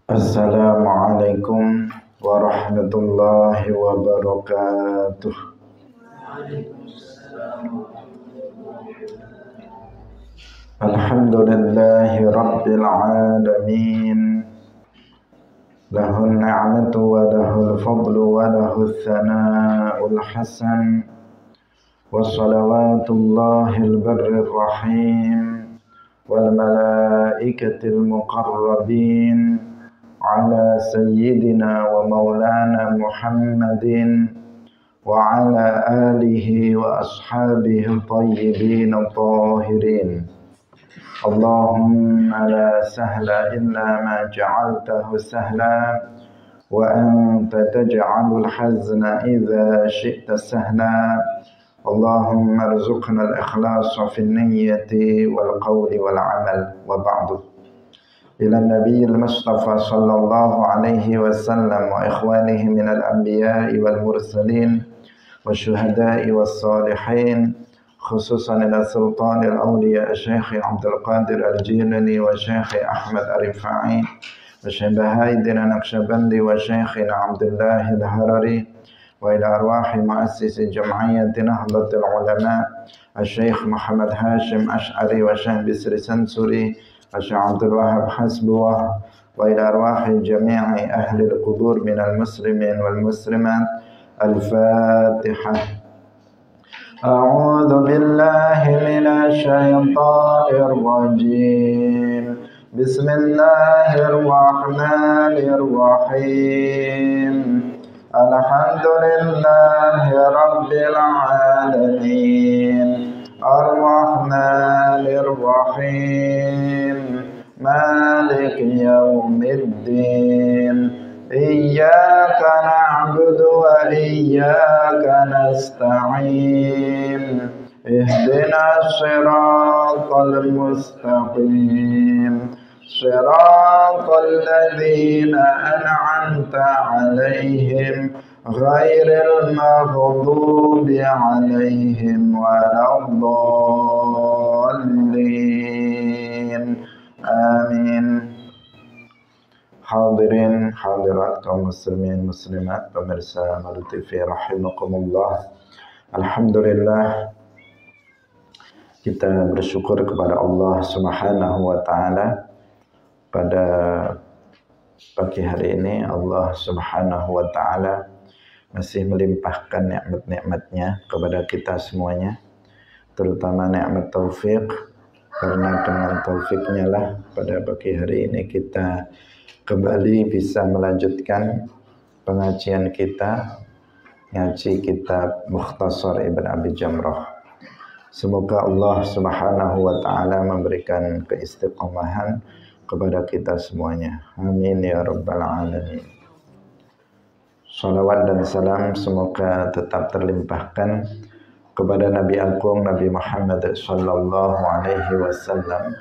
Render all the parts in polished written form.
Assalamualaikum warahmatullahi wabarakatuh. Alhamdulillahi rabbil alamin. Lahun ni'matu wa lahul fadlu wa lahul thana'ul hasan. Wa salawatullahil barrir rahim wal malaikatil muqarrabin ala sayyidina wa maulana Muhammadin wa ala alihi wa ashabihi tayyibin tahirin. Allahumma la sahla illa ma ja'altahu sahla wa anta taj'alul hazna idza syi'ta sahla. Allahumma arzuqna al-ikhlasa fin niyyati wal qawli wal amal wa ba'du. Ila nabiyil mustafa sallallahu alaihi wasallam wa ikhwanihi minal anbiya'i wal mursalin wa syuhada'i was salihin, khususan ila sultanil awliya Syekh Abdul Qadir Al-Jilani wa Syekh Ahmad Ar-Rifai wa Syekh Bahaidin Naqsyabandi wa Syekh Abdullah Al-Harari wa ila arwahi muassisi jam'iyyati Nahdlatul Ulama Syekh Muhammad Hashim Ash'ari wa Syekh Bisri Sansuri wa Syekh Abdul Wahab Hasbuwah wa ila arwahi jami'i ahli al-qubur minal muslimin wal muslimat. Al-Fatihah. A'udzu billahi minasy syaithanir rajim. Bismillahirrahmanirrahim. Alhamdulillahi rabbil alamin. Ar-Rahmanir Rahim. Maliki yaumiddin. Iyyaka na'budu wa iyyaka nasta'in. Ihdinas siratal mustaqim. Siratal ladzina an'amta 'alaihim ghairil maghdubi 'alaihim waladdallin. Amin. Hadirin hadirat kaum muslimin muslimat pemirsa Malu TV rahimakumullah. Alhamdulillah, kita bersyukur kepada Allah Subhanahu wa taala pada pagi hari ini. Allah Subhanahu wa taala masih melimpahkan nikmat-nikmatnya kepada kita semuanya, terutama nikmat taufik, karena dengan taufiknya lah pada pagi hari ini kita kembali bisa melanjutkan pengajian kita, ngaji kitab Mukhtasar Ibn Abi Jamrah. Semoga Allah Subhanahu wa taala memberikan keistiqomahan kepada kita semuanya. Amin ya rabbal alamin. Salawat dan salam semoga tetap terlimpahkan kepada Nabi Agung Nabi Muhammad sallallahu alaihi wasallam,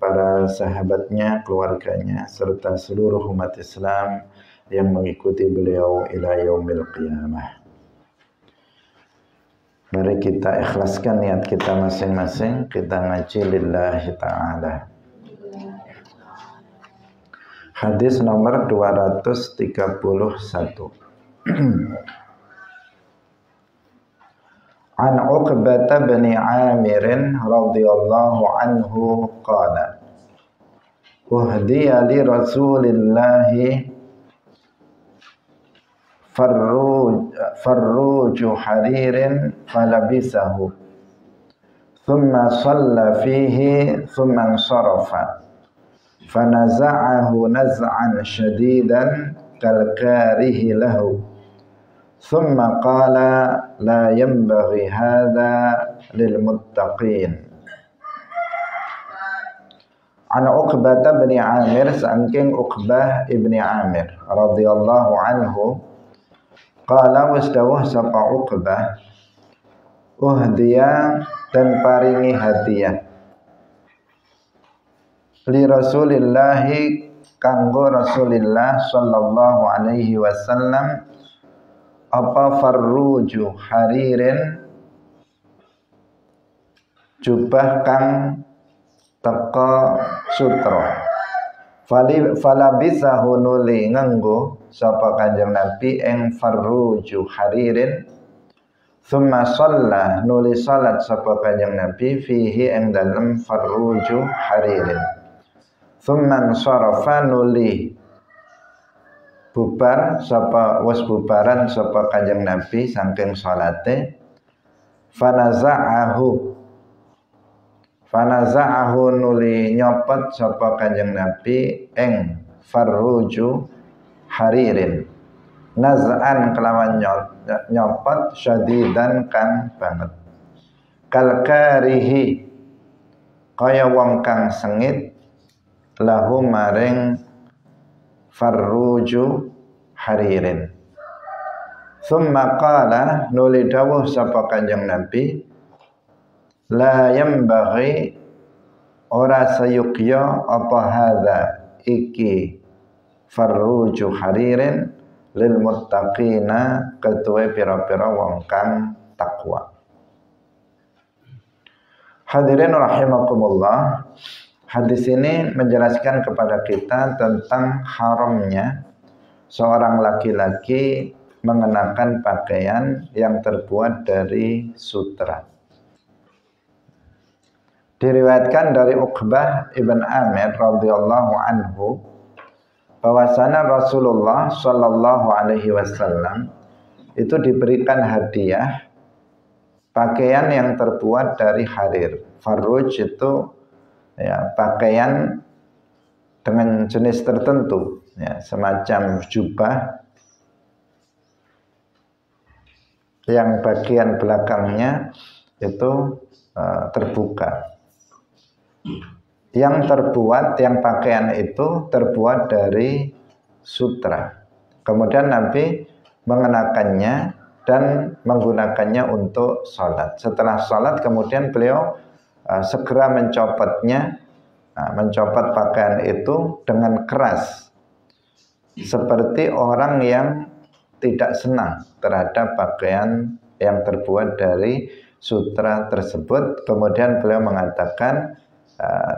para sahabatnya, keluarganya, serta seluruh umat Islam yang mengikuti beliau ila yaumil qiyamah. Mari kita ikhlaskan niat kita masing-masing, kita ngaji lillahi ta'ala. Hadis nomor 231. An Uqbah bin Amir radhiyallahu anhu qala uhdiya li Rasulillahi farruju haririn falabisahu thumma shalla fihi thumma ansarafa fanaza'ahu naz'an shadidan kalkarihi lahu thumma qala la yanbaghi hadha lil muttaqin. An Uqbah bin Amir, saking Uqbah ibni Amir radhiyallahu anhu, qala wasdawuh sapa Uqbah, uhdiya dan paringi hadiah li Rasulillahi kanggo Rasulillah sallallahu alaihi wasallam apa farruju haririn, jubah kang teka sutra, Falabisahu nuli nganggo sapa Kanjeng Nabi ing farruju haririn. Tsumma shalla nuli salat sapa Kanjeng Nabi fihi ing dalem farruju haririn. Tsumma sarafa nuli bubar sapa wis bubaran sapa Kanjeng Nabi saking salate. Fanaza'ahu nuli nyopot sapa Kanjeng Nabi ing farruju haririn. Naz'an kelawan nyopot syadidan kang banget. Kalkarihi kaya wong kang sengit lahu maring farruju haririn. Tsumma qala nuli dawuh sapa Kanjeng Nabi, la yambaghi ora sayukya apa hadza iki farruju haririn lil muttaqina ketuwe pira-pira wong kang takwa. Hadirin rahimakumullah, hadis ini menjelaskan kepada kita tentang haramnya seorang laki-laki mengenakan pakaian yang terbuat dari sutra. Diriwayatkan dari Uqbah ibn Amir radhiyallahu anhu bahwasanya Rasulullah sallallahu alaihi wasallam itu diberikan hadiah pakaian yang terbuat dari harir. Farruj itu ya pakaian dengan jenis tertentu, ya, semacam jubah yang bagian belakangnya itu terbuka. Yang pakaian itu terbuat dari sutra. Kemudian Nabi mengenakannya dan menggunakannya untuk sholat. Setelah sholat kemudian beliau segera mencopot pakaian itu dengan keras, seperti orang yang tidak senang terhadap pakaian yang terbuat dari sutra tersebut. Kemudian beliau mengatakan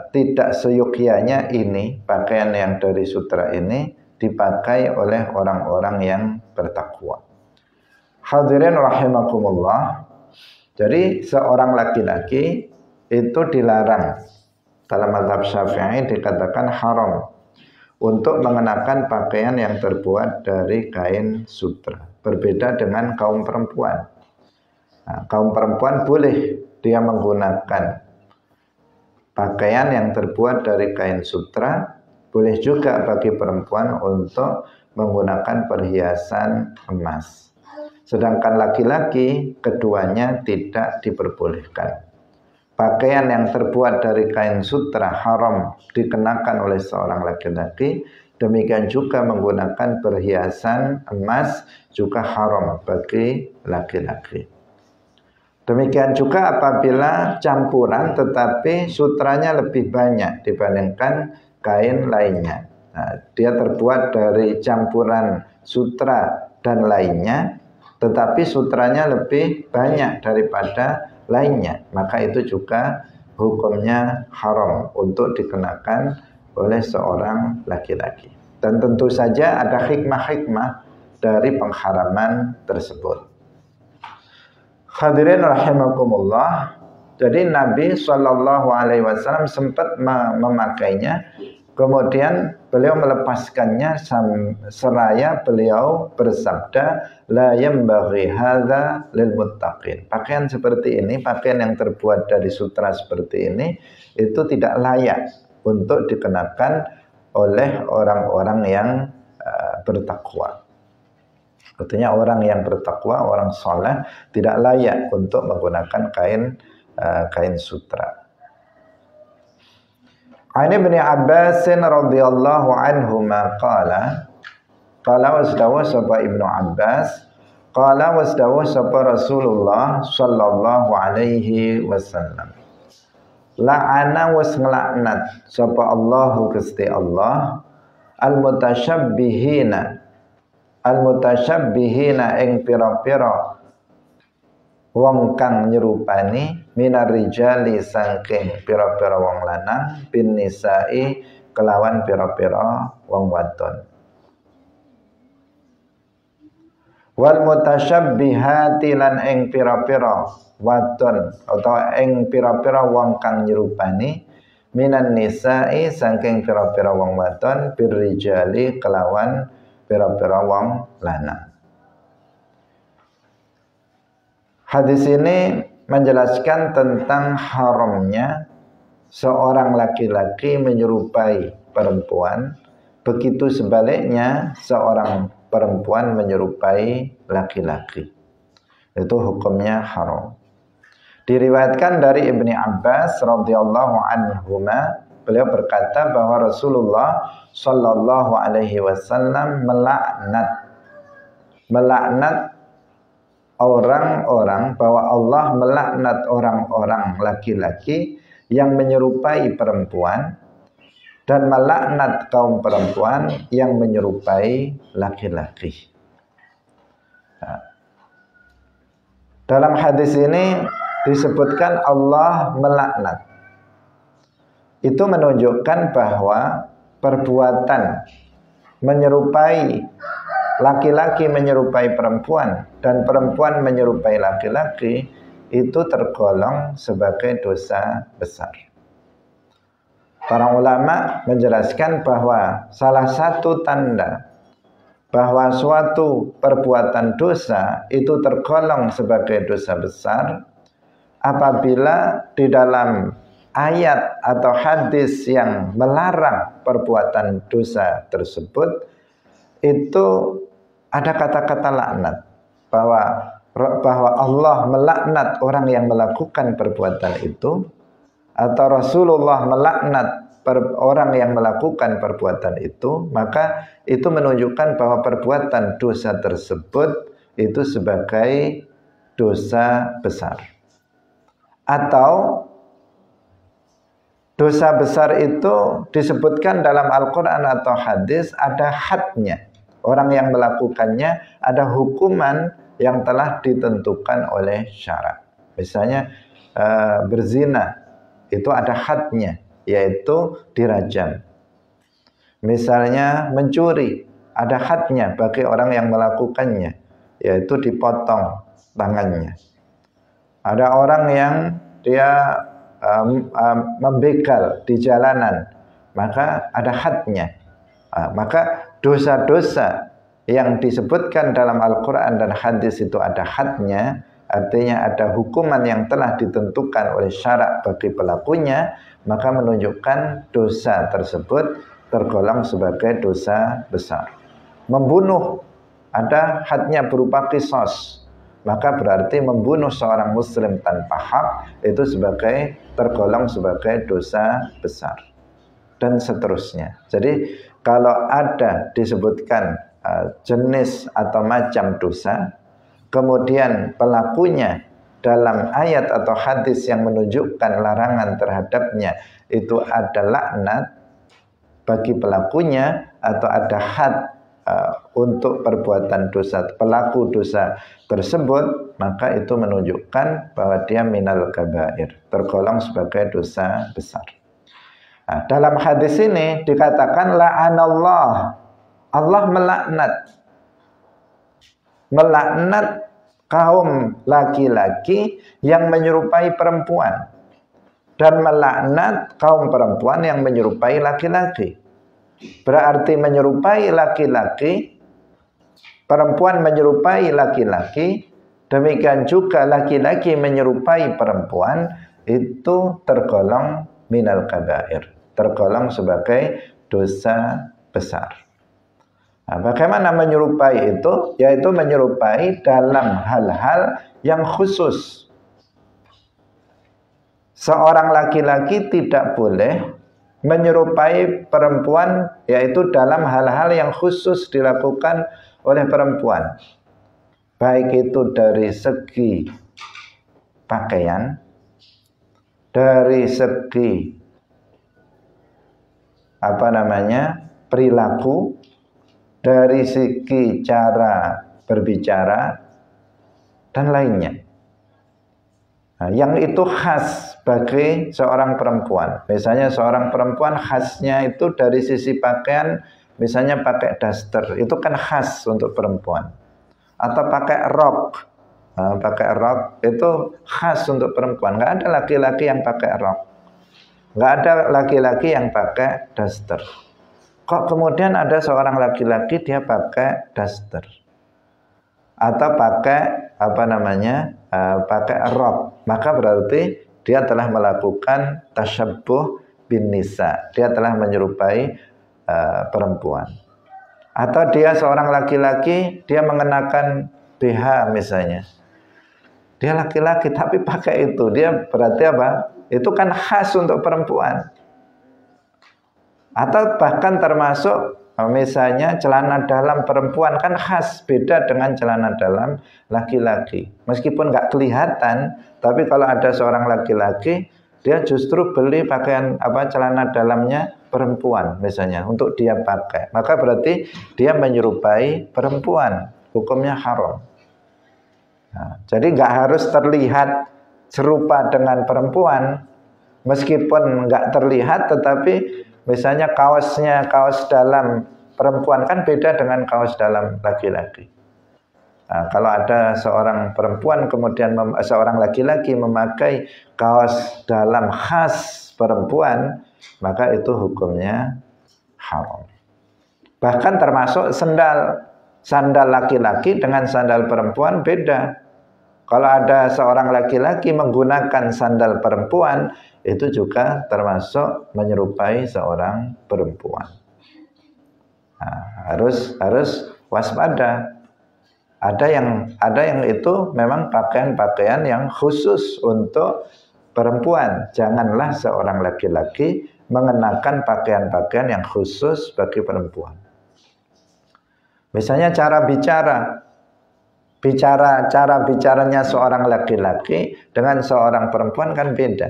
tidak seyogyanya ini pakaian yang dari sutra ini dipakai oleh orang-orang yang bertakwa. Hadirin rahimakumullah. Jadi seorang laki-laki itu dilarang, dalam mazhab Syafi'i dikatakan haram untuk mengenakan pakaian yang terbuat dari kain sutra. Berbeda dengan kaum perempuan. Nah, kaum perempuan boleh dia menggunakan pakaian yang terbuat dari kain sutra. Boleh juga bagi perempuan untuk menggunakan perhiasan emas. Sedangkan laki-laki keduanya tidak diperbolehkan. Pakaian yang terbuat dari kain sutra haram dikenakan oleh seorang laki-laki. Demikian juga menggunakan perhiasan emas juga haram bagi laki-laki. Demikian juga apabila campuran tetapi sutranya lebih banyak dibandingkan kain lainnya. Nah, dia terbuat dari campuran sutra dan lainnya, tetapi sutranya lebih banyak daripada lainnya, maka itu juga hukumnya haram untuk dikenakan oleh seorang laki-laki. Dan tentu saja ada hikmah-hikmah dari pengharaman tersebut. Hadirin rahimakumullah. Jadi Nabi SAW sempat memakainya, kemudian beliau melepaskannya seraya beliau bersabda, la yambaghi hadza lil muttaqin. Pakaian seperti ini, pakaian yang terbuat dari sutra seperti ini, itu tidak layak untuk dikenakan oleh orang-orang yang bertakwa. Artinya orang yang bertakwa, orang soleh tidak layak untuk menggunakan kain sutra. Ani bin Abbas radhiyallahu anhu qala wasdawa sapa Ibnu Abbas qala wasdawa sapa Rasulullah sallallahu alaihi wasallam, la'ana was ngelaknat sapa Allahu Gusti Allah al-mutasyabbihina ing pira-pira wong kang nyerupani minar rijali saking pira-pira wong lanang bin nisa'i kelawan pira-pira wong wadon. Wal mutasyabbihati lan ing pira-pira wadon utawa ing pira-pira wong kang nyerupani minan nisa'i saking pira-pira wong wadon birrijali kelawan pira-pira wong lanang. Hadis ini menjelaskan tentang haramnya seorang laki-laki menyerupai perempuan, begitu sebaliknya seorang perempuan menyerupai laki-laki. Itu hukumnya haram. Diriwayatkan dari Ibni Abbas radhiyallahu anhuma, beliau berkata bahwa Rasulullah sallallahu alaihi wasallam melaknat orang-orang, bahwa Allah melaknat orang-orang laki-laki yang menyerupai perempuan dan melaknat kaum perempuan yang menyerupai laki-laki. Nah, dalam hadis ini disebutkan Allah melaknat. Itu menunjukkan bahwa perbuatan menyerupai laki-laki menyerupai perempuan dan perempuan menyerupai laki-laki itu tergolong sebagai dosa besar. Para ulama menjelaskan bahwa salah satu tanda bahwa suatu perbuatan dosa itu tergolong sebagai dosa besar apabila di dalam ayat atau hadis yang melarang perbuatan dosa tersebut itu ada kata-kata laknat, bahwa Allah melaknat orang yang melakukan perbuatan itu, atau Rasulullah melaknat orang yang melakukan perbuatan itu, maka itu menunjukkan bahwa perbuatan dosa tersebut itu sebagai dosa besar. Atau dosa besar itu disebutkan dalam Al-Quran atau hadis ada hadnya. Orang yang melakukannya ada hukuman yang telah ditentukan oleh syarak. Misalnya berzina itu ada hadnya, yaitu dirajam. Misalnya mencuri ada hadnya bagi orang yang melakukannya, yaitu dipotong tangannya. Ada orang yang dia membegal di jalanan, maka ada hadnya. Maka dosa-dosa yang disebutkan dalam Al-Quran dan hadis itu ada hadnya, artinya ada hukuman yang telah ditentukan oleh syarak bagi pelakunya, maka menunjukkan dosa tersebut tergolong sebagai dosa besar. Membunuh ada hadnya berupa qisas, maka berarti membunuh seorang muslim tanpa hak itu tergolong sebagai dosa besar, dan seterusnya. Jadi kalau ada disebutkan jenis atau macam dosa, kemudian pelakunya dalam ayat atau hadis yang menunjukkan larangan terhadapnya itu ada laknat bagi pelakunya, atau ada had untuk perbuatan dosa pelaku dosa tersebut, maka itu menunjukkan bahwa dia minal kabair, tergolong sebagai dosa besar. Nah, dalam hadis ini dikatakan la'anallah, Allah melaknat kaum laki-laki yang menyerupai perempuan dan melaknat kaum perempuan yang menyerupai laki-laki. Berarti menyerupai laki-laki, perempuan menyerupai laki-laki, demikian juga laki-laki menyerupai perempuan, itu tergolong minal kabair, tergolong sebagai dosa besar. Nah, bagaimana menyerupai itu? Yaitu menyerupai dalam hal-hal yang khusus. Seorang laki-laki tidak boleh menyerupai perempuan, yaitu dalam hal-hal yang khusus dilakukan oleh perempuan. Baik itu dari segi pakaian, dari segi perilaku, dari segi cara berbicara, dan lainnya. Nah, yang itu khas bagi seorang perempuan. Misalnya seorang perempuan khasnya itu dari sisi pakaian, misalnya pakai daster, itu kan khas untuk perempuan. Atau pakai rok, nah, pakai rok itu khas untuk perempuan. Nggak ada laki-laki yang pakai rok, nggak ada laki-laki yang pakai daster. Kok kemudian ada seorang laki-laki dia pakai daster atau pakai pakai rok, maka berarti dia telah melakukan tasyabbuh bin nisa, dia telah menyerupai perempuan. Atau dia seorang laki-laki, dia mengenakan BH misalnya, dia laki-laki tapi pakai itu, dia berarti apa? Itu kan khas untuk perempuan. Atau bahkan termasuk misalnya celana dalam perempuan kan khas, beda dengan celana dalam laki-laki. Meskipun nggak kelihatan, tapi kalau ada seorang laki-laki, dia justru beli pakaian celana dalamnya perempuan misalnya untuk dia pakai, maka berarti dia menyerupai perempuan, hukumnya haram. Nah, jadi nggak harus terlihat serupa dengan perempuan, meskipun nggak terlihat, tetapi misalnya kaos dalam perempuan kan beda dengan kaos dalam laki-laki. Nah, kalau ada seorang perempuan kemudian seorang laki-laki memakai kaos dalam khas perempuan, maka itu hukumnya haram. Bahkan termasuk sandal laki-laki dengan sandal perempuan beda. Kalau ada seorang laki-laki menggunakan sandal perempuan, itu juga termasuk menyerupai seorang perempuan. Nah, harus waspada. Ada yang itu memang pakaian-pakaian yang khusus untuk perempuan. Janganlah seorang laki-laki mengenakan pakaian-pakaian yang khusus bagi perempuan. Misalnya cara bicaranya seorang laki-laki dengan seorang perempuan kan beda.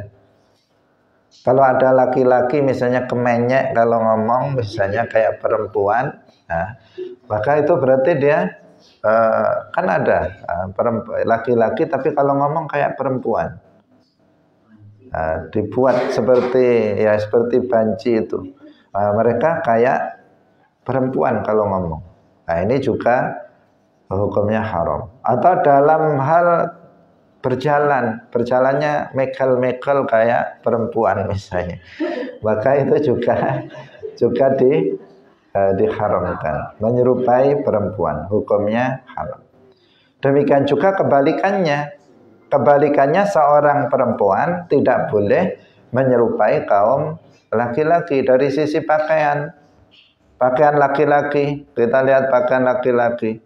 Kalau ada laki-laki misalnya kemenyek kalau ngomong misalnya kayak perempuan, nah, maka itu berarti dia kan ada laki-laki tapi kalau ngomong kayak perempuan, dibuat seperti banci itu, mereka kayak perempuan kalau ngomong. Nah, ini juga hukumnya haram. Atau dalam hal berjalannya mekel kayak perempuan misalnya, maka itu juga diharamkan, menyerupai perempuan, hukumnya haram. Demikian juga kebalikannya seorang perempuan tidak boleh menyerupai kaum laki-laki dari sisi pakaian laki-laki. Kita lihat pakaian laki-laki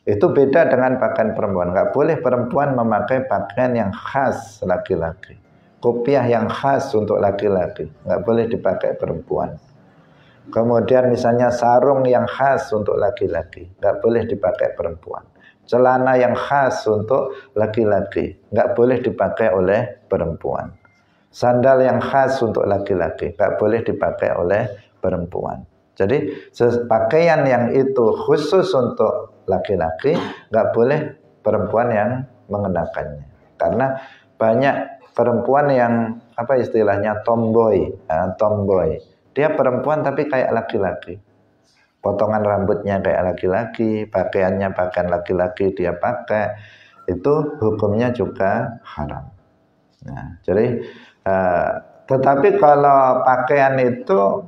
itu beda dengan pakaian perempuan. Nggak boleh perempuan memakai pakaian yang khas laki-laki, kopiah yang khas untuk laki-laki, nggak boleh dipakai perempuan. Kemudian misalnya sarung yang khas untuk laki-laki, nggak boleh dipakai perempuan. Celana yang khas untuk laki-laki, nggak boleh dipakai oleh perempuan. Sandal yang khas untuk laki-laki, nggak boleh dipakai oleh perempuan. Jadi pakaian yang itu khusus untuk laki-laki, nggak boleh perempuan yang mengenakannya. Karena banyak perempuan yang istilahnya tomboy. Dia perempuan tapi kayak laki-laki. Potongan rambutnya kayak laki-laki, pakaiannya pakaian laki-laki dia pakai, itu hukumnya juga haram. Nah, jadi tetapi kalau pakaian itu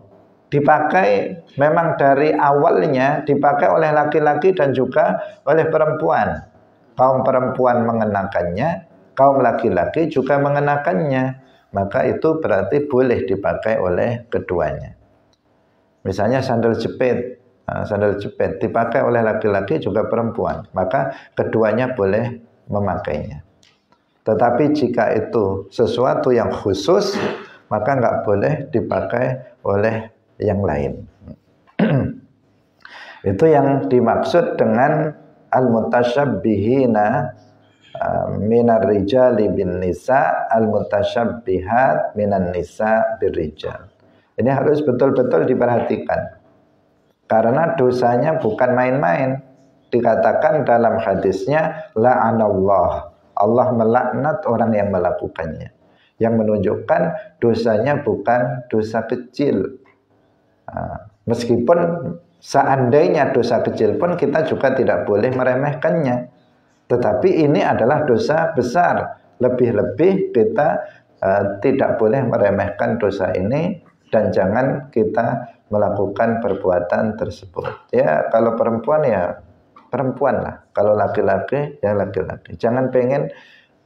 dipakai memang dari awalnya dipakai oleh laki-laki dan juga oleh perempuan. Kaum perempuan mengenakannya, kaum laki-laki juga mengenakannya. Maka itu berarti boleh dipakai oleh keduanya. Misalnya sandal jepit dipakai oleh laki-laki juga perempuan, maka keduanya boleh memakainya. Tetapi jika itu sesuatu yang khusus, maka nggak boleh dipakai oleh yang lain. Itu yang dimaksud dengan al-mutasyabbihina minar rijali bin nisa, al-mutasyabbihat minan nisa bir rijal. Ini harus betul-betul diperhatikan. Karena dosanya bukan main-main. Dikatakan dalam hadisnya la'anallah, Allah melaknat orang yang melakukannya. Yang menunjukkan dosanya bukan dosa kecil. Meskipun seandainya dosa kecil pun kita juga tidak boleh meremehkannya. Tetapi ini adalah dosa besar. Lebih-lebih kita tidak boleh meremehkan dosa ini dan jangan kita melakukan perbuatan tersebut. Ya, kalau perempuan ya perempuan lah. Kalau laki-laki ya laki-laki. Jangan pengen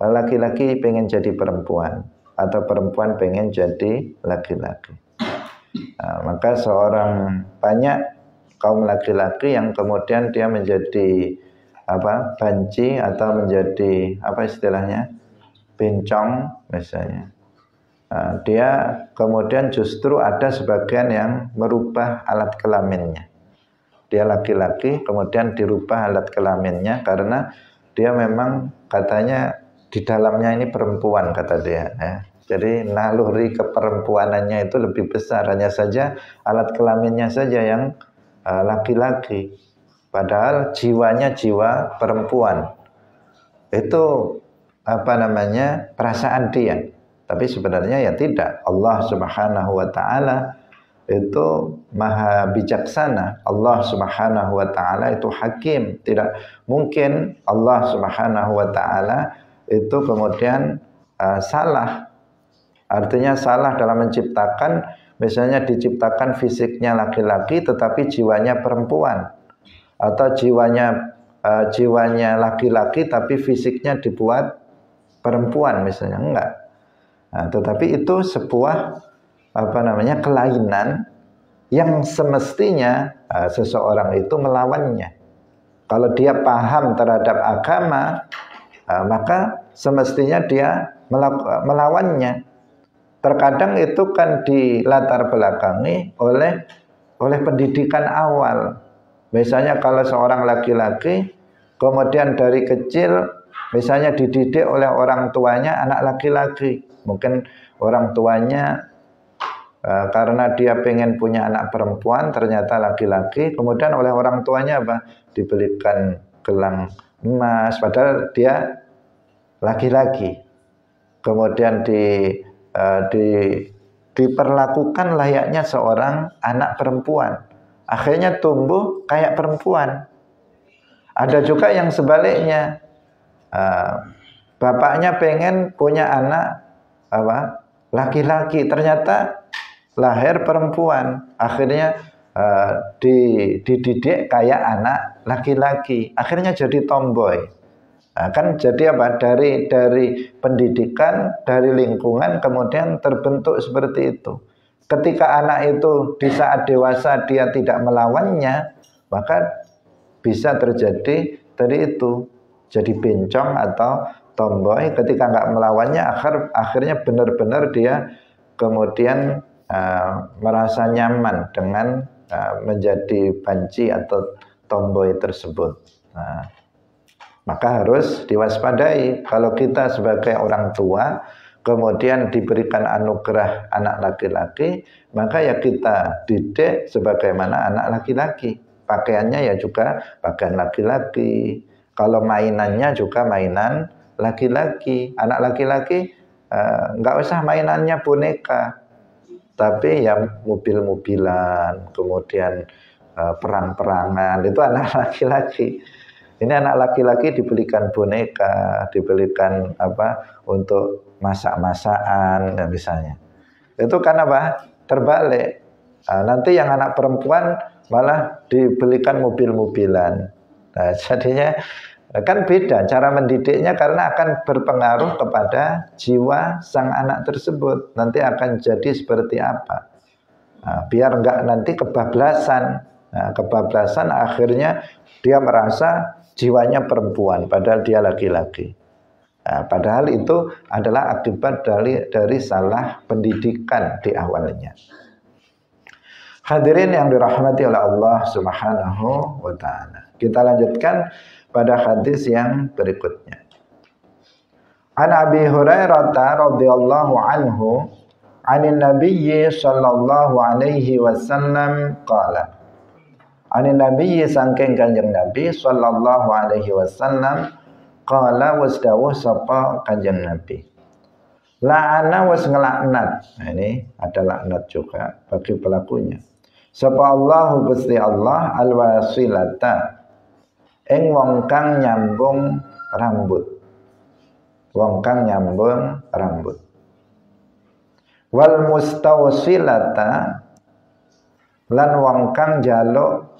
laki-laki pengen jadi perempuan atau perempuan pengen jadi laki-laki. Maka banyak kaum laki-laki yang kemudian dia menjadi banci atau menjadi istilahnya bencong misalnya. Dia kemudian justru ada sebagian yang merubah alat kelaminnya. Dia laki-laki kemudian dirubah alat kelaminnya karena dia memang katanya di dalamnya ini perempuan kata dia. Jadi naluri keperempuanannya itu lebih besar, hanya saja alat kelaminnya saja yang laki-laki. Padahal jiwanya jiwa perempuan. Itu perasaan dia. Tapi sebenarnya ya tidak. Allah Subhanahu wa taala itu maha bijaksana. Allah Subhanahu wa taala itu hakim. Tidak mungkin Allah Subhanahu wa taala itu kemudian salah. Artinya salah dalam menciptakan, misalnya diciptakan fisiknya laki-laki tetapi jiwanya perempuan, atau jiwanya laki-laki tapi fisiknya dibuat perempuan misalnya, enggak. Tetapi itu sebuah kelainan yang semestinya seseorang itu melawannya. Kalau dia paham terhadap agama, maka semestinya dia melawannya. Terkadang itu kan dilatar belakangi oleh pendidikan awal. Misalnya kalau seorang laki-laki kemudian dari kecil misalnya dididik oleh orang tuanya anak laki-laki. Mungkin orang tuanya karena dia pengen punya anak perempuan ternyata laki-laki, kemudian oleh orang tuanya dibelikan gelang emas padahal dia laki-laki. Kemudian diperlakukan layaknya seorang anak perempuan. Akhirnya tumbuh kayak perempuan. Ada juga yang sebaliknya. Bapaknya pengen punya anak laki-laki, ternyata lahir perempuan. Akhirnya dididik kayak anak laki-laki. Akhirnya jadi tomboy. Kan jadi dari pendidikan, dari lingkungan kemudian terbentuk seperti itu. Ketika anak itu di saat dewasa dia tidak melawannya, maka bisa terjadi tadi itu, jadi bencong atau tomboy. Ketika nggak melawannya, akhirnya benar-benar dia kemudian merasa nyaman dengan menjadi banci atau tomboy tersebut. Maka harus diwaspadai. Kalau kita sebagai orang tua kemudian diberikan anugerah anak laki-laki, maka ya kita didik sebagaimana anak laki-laki. Pakaiannya ya juga pakaian laki-laki. Kalau mainannya juga mainan laki-laki. Anak laki-laki nggak usah mainannya boneka, tapi ya mobil-mobilan, kemudian perang-perangan, itu anak laki-laki. Ini anak laki-laki dibelikan boneka, dibelikan untuk masak-masakan misalnya. Itu kan terbalik. Nanti yang anak perempuan malah dibelikan mobil-mobilan. Nah, jadinya kan beda cara mendidiknya karena akan berpengaruh kepada jiwa sang anak tersebut. Nanti akan jadi seperti apa. Biar enggak nanti kebablasan. Kebablasan akhirnya dia merasa jiwanya perempuan padahal dia laki-laki. Padahal itu adalah akibat dari salah pendidikan di awalnya. Hadirin yang dirahmati oleh Allah Subhanahu wa taala. Kita lanjutkan pada hadis yang berikutnya. An Abi Hurairah radhiyallahu anhu, 'anin Nabiyyi sallallahu alaihi wasallam qala. Anin Nabi saking Kanjeng Nabi sallallahu alaihi wasallam qala was dawuh sapa Kanjeng Nabi. La'ana was ngelaknat. Nah, ini ada laknat juga bagi pelakunya. Sapa Allahu Gusti Allah alwasilata ing wong kang nyambung rambut. Wong kang nyambung rambut. Wal mustawsilata lan wong kang njaluk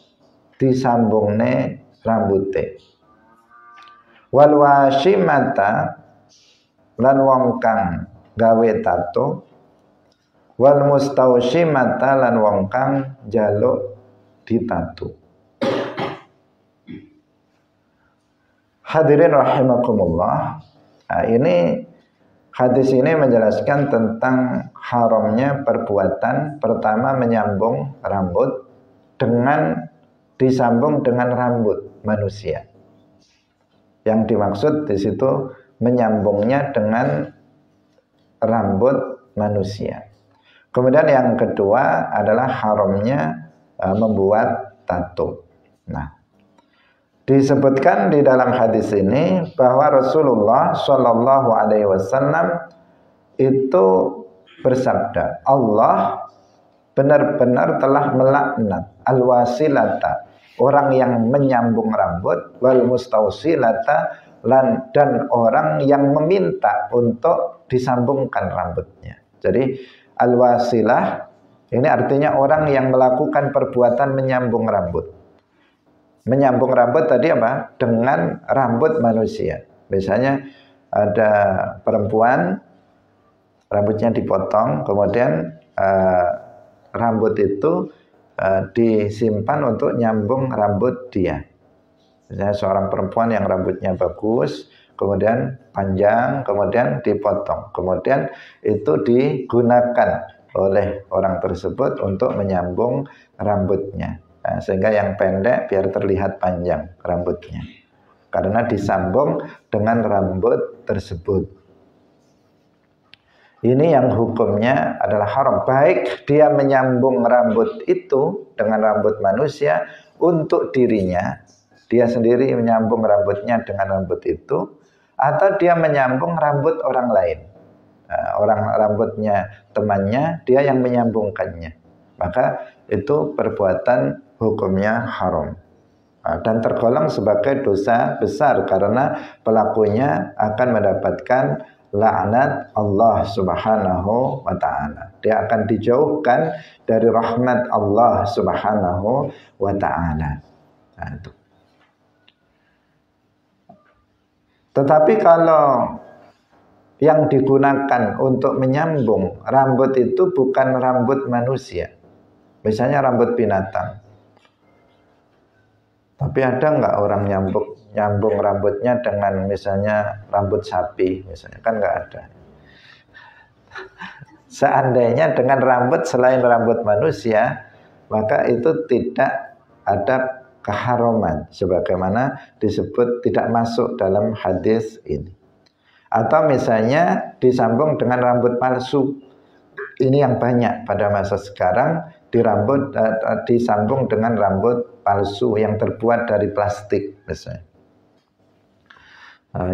disambungne rambute. Wal wasimata lan wong kang gawe tato. Wal mustawsimata lan wong kang njaluk ditato. Hadirin rahimakumullah. Nah, ini hadis ini menjelaskan tentang haramnya perbuatan pertama menyambung rambut dengan disambung dengan rambut manusia. Yang dimaksud di situ menyambungnya dengan rambut manusia. Kemudian yang kedua adalah haramnya membuat tato. Nah, disebutkan di dalam hadis ini bahwa Rasulullah Shallallahu Alaihi Wasallam itu bersabda, Allah benar-benar telah melaknat al-wasilata, orang yang menyambung rambut, wal mustausilata, dan orang yang meminta untuk disambungkan rambutnya. Jadi al-wasilah ini artinya orang yang melakukan perbuatan menyambung rambut. Menyambung rambut tadi apa? Dengan rambut manusia. Misalnya ada perempuan rambutnya dipotong, kemudian rambut itu disimpan untuk nyambung rambut dia. Misalnya seorang perempuan yang rambutnya bagus, kemudian panjang, kemudian dipotong, kemudian itu digunakan oleh orang tersebut untuk menyambung rambutnya. Nah, sehingga yang pendek biar terlihat panjang rambutnya karena disambung dengan rambut tersebut. Ini yang hukumnya adalah haram, baik dia menyambung rambut itu dengan rambut manusia untuk dirinya, dia sendiri menyambung rambutnya dengan rambut itu, atau dia menyambung rambut orang lain. Orang rambutnya temannya, dia yang menyambungkannya, maka itu perbuatan hukumnya haram dan tergolong sebagai dosa besar karena pelakunya akan mendapatkan laknat Allah Subhanahu wa ta'ala. Dia akan dijauhkan dari rahmat Allah Subhanahu wa ta'ala. Nah, itu. Tetapi kalau yang digunakan untuk menyambung rambut itu bukan rambut manusia, misalnya rambut binatang, tapi ada nggak orang nyambung rambutnya dengan misalnya rambut sapi, misalnya, kan nggak ada. Seandainya dengan rambut selain rambut manusia, maka itu tidak ada keharaman sebagaimana disebut tidak masuk dalam hadis ini. Atau misalnya disambung dengan rambut palsu. Ini yang banyak pada masa sekarang, disambung dengan rambut palsu yang terbuat dari plastik misalnya,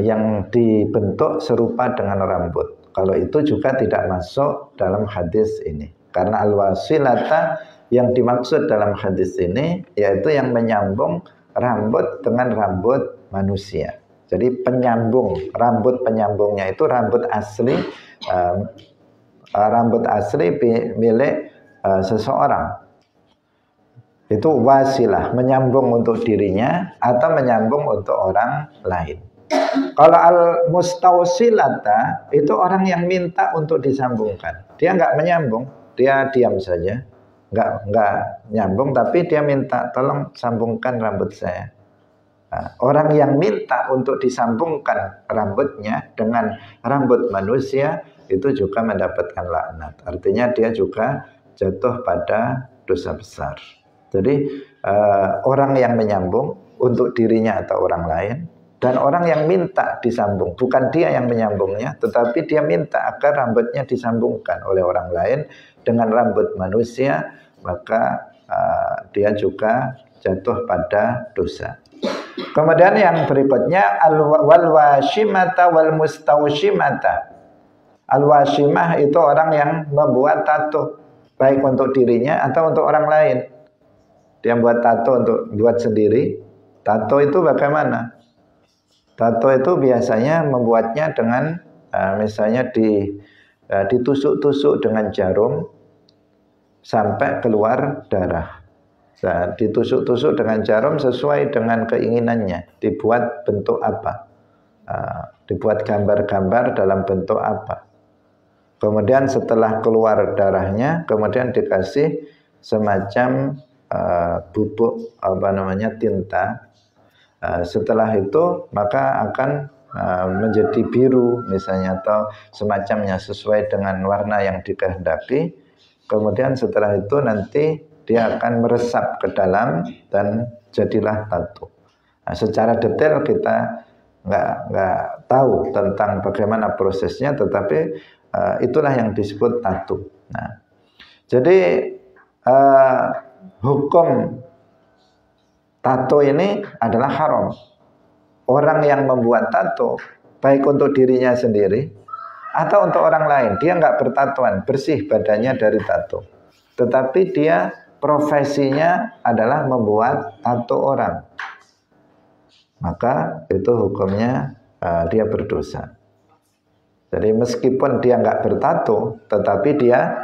yang dibentuk serupa dengan rambut. Kalau itu juga tidak masuk dalam hadis ini, karena al-wasilata yang dimaksud dalam hadis ini yaitu yang menyambung rambut dengan rambut manusia. Jadi rambut penyambungnya itu rambut asli, milik seseorang. Itu wasilah, menyambung untuk dirinya atau menyambung untuk orang lain. Kalau al-mustausilata itu orang yang minta untuk disambungkan. Dia nggak menyambung, dia diam saja, nggak nyambung, tapi dia minta tolong sambungkan rambut saya. Nah, orang yang minta untuk disambungkan rambutnya dengan rambut manusia itu juga mendapatkan laknat. Artinya dia juga jatuh pada dosa besar. Jadi orang yang menyambung untuk dirinya atau orang lain, dan orang yang minta disambung, bukan dia yang menyambungnya, tetapi dia minta agar rambutnya disambungkan oleh orang lain dengan rambut manusia, maka dia juga jatuh pada dosa. Kemudian yang berikutnya wal washimata wal mustaushimata. Al washimah itu orang yang membuat tato baik untuk dirinya atau untuk orang lain. Dia buat tato untuk buat sendiri. Tato itu bagaimana? Tato itu biasanya membuatnya dengan misalnya ditusuk-tusuk dengan jarum sampai keluar darah. Nah, ditusuk-tusuk dengan jarum sesuai dengan keinginannya. Dibuat bentuk apa? Dibuat gambar-gambar dalam bentuk apa? Kemudian setelah keluar darahnya, kemudian dikasih semacam bubuk tinta. Setelah itu maka akan menjadi biru misalnya atau semacamnya sesuai dengan warna yang dikehendaki. Kemudian setelah itu nanti dia akan meresap ke dalam dan jadilah tato. Nah, secara detail kita nggak tahu tentang bagaimana prosesnya, tetapi itulah yang disebut tato. Nah, jadi hukum tato ini adalah haram. Orang yang membuat tato baik untuk dirinya sendiri atau untuk orang lain, dia nggak bertatuan, bersih badannya dari tato, tetapi dia profesinya adalah membuat tato orang, maka itu hukumnya dia berdosa. Jadi meskipun dia nggak bertato, tetapi dia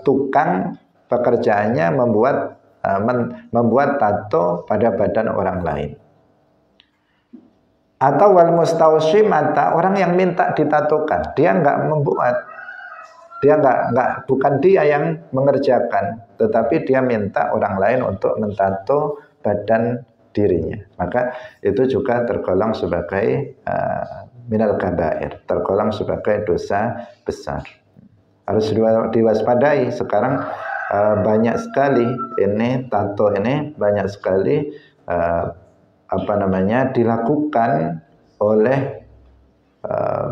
tukang pekerjaannya membuat tato pada badan orang lain. Atau wal mustaushimata, orang yang minta ditatokan, dia nggak membuat, dia bukan dia yang mengerjakan, tetapi dia minta orang lain untuk mentato badan dirinya, maka itu juga tergolong sebagai minal kabair, tergolong sebagai dosa besar. Harus diwaspadai. Sekarang banyak sekali ini tato ini banyak sekali dilakukan oleh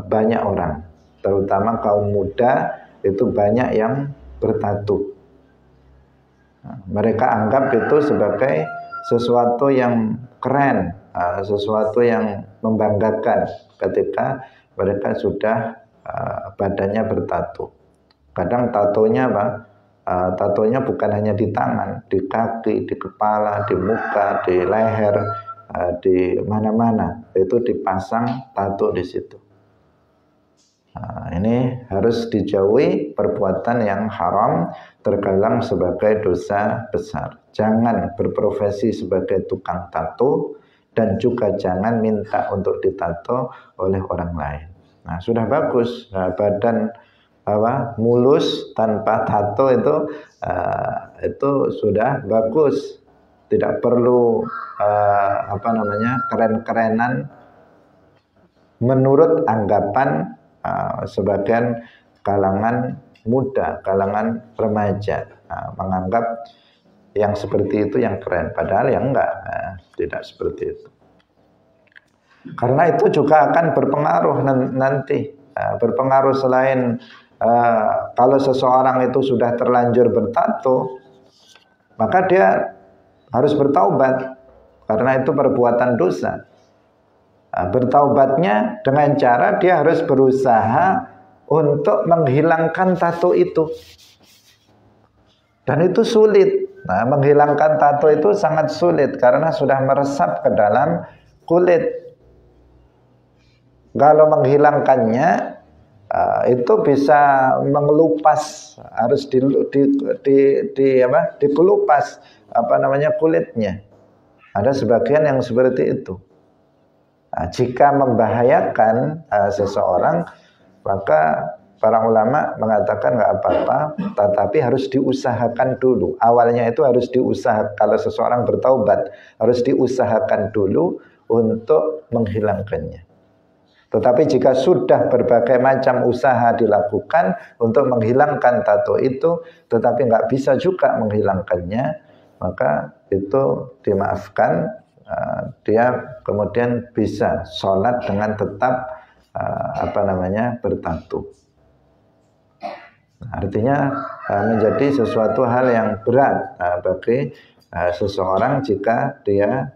banyak orang, terutama kaum muda itu banyak yang bertato. Mereka anggap itu sebagai sesuatu yang keren, sesuatu yang membanggakan ketika mereka sudah badannya bertato. Kadang tatonya tatonya bukan hanya di tangan, di kaki, di kepala, di muka, di leher, di mana-mana itu dipasang tato di situ. Ini harus dijauhi, perbuatan yang haram, tergolong sebagai dosa besar. Jangan berprofesi sebagai tukang tato dan juga jangan minta untuk ditato oleh orang lain. Nah, sudah bagus. Badan mulus tanpa tato itu sudah bagus. Tidak perlu keren-kerenan menurut anggapan sebagian kalangan muda, kalangan remaja, menganggap yang seperti itu yang keren, padahal yang enggak, tidak seperti itu. Karena itu juga akan berpengaruh nanti, berpengaruh selain kalau seseorang itu sudah terlanjur bertato, maka dia harus bertaubat karena itu perbuatan dosa. Bertaubatnya dengan cara dia harus berusaha untuk menghilangkan tato itu, dan itu sulit. Nah, menghilangkan tato itu sangat sulit karena sudah meresap ke dalam kulit. Kalau menghilangkannya itu bisa mengelupas, harus dikelupas kulitnya. Ada sebagian yang seperti itu. Nah, jika membahayakan seseorang, maka para ulama mengatakan nggak apa-apa, tetapi harus diusahakan dulu. Awalnya itu harus diusahakan. Kalau seseorang bertaubat, harus diusahakan dulu untuk menghilangkannya. Tetapi jika sudah berbagai macam usaha dilakukan untuk menghilangkan tato itu, tetapi nggak bisa juga menghilangkannya, maka itu dimaafkan. Dia kemudian bisa sholat dengan tetap bertato. Artinya menjadi sesuatu hal yang berat bagi seseorang jika dia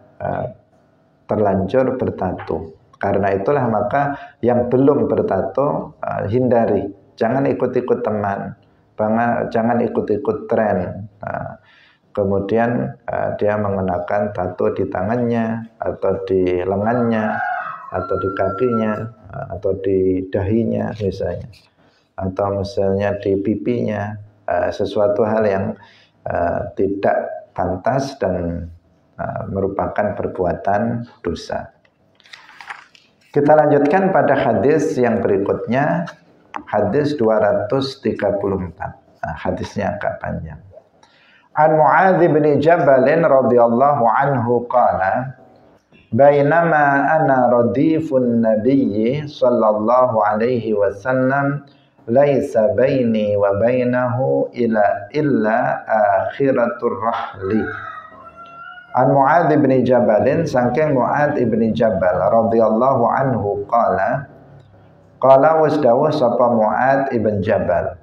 terlanjur bertato. Karena itulah maka yang belum bertato hindari, jangan ikut-ikut teman, jangan ikut-ikut tren. Kemudian dia mengenakan tato di tangannya atau di lengannya atau di kakinya atau di dahinya misalnya, atau misalnya di pipinya, sesuatu hal yang tidak pantas dan merupakan perbuatan dosa. Kita lanjutkan pada hadis yang berikutnya, hadis 234. Hadisnya agak panjang. An Mu'adz bin Jabal radhiyallahu anhu qala bainama ana radifun nabiyyi sallallahu alaihi wasallam laisa baini wa bainahu illa akhiratur rahli. An Mu'adz bin Jabal, saking Mu'adz bin Jabal radhiyallahu anhu qala wis dawuh sapa Mu'adz bin Jabal,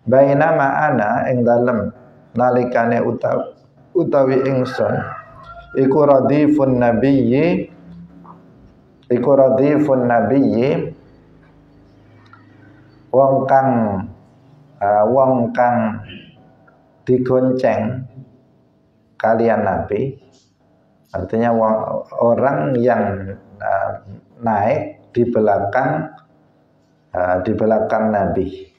bainama ana ing dalem nalikane utawi ingsun iku radifun nabiyyi wong kang digonceng kalian Nabi, artinya orang yang naik di belakang Nabi.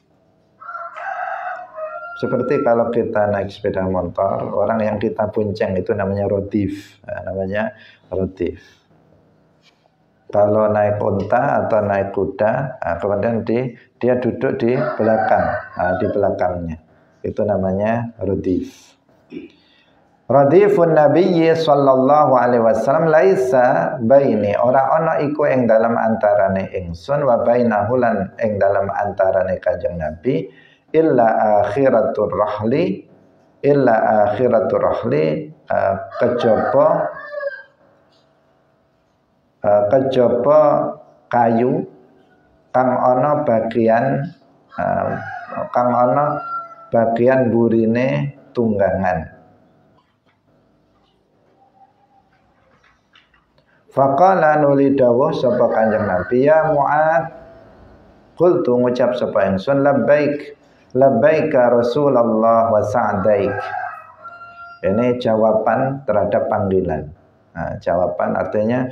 Seperti kalau kita naik sepeda motor, orang yang kita bonceng itu namanya rodif, Kalau naik unta atau naik kuda, kemudian dia duduk di belakangnya, itu namanya rodif. Radifun nabiyyi sallallahu alaihi wasallam laisa baini, ora ana iku ing dalam antarane ingsun wa bainahu lan ing dalam antarane Kanjeng Nabi illa akhiratur rahli kejaba kayu kang ana bagian burine tunggangan. Faqala nuli dawuh sapa Kanjeng Nabi, ya Mu'adz, qultu ngucap sapa ingsun labbaik Rasulullah wa sa'daik. Ini jawaban terhadap panggilan. Jawaban artinya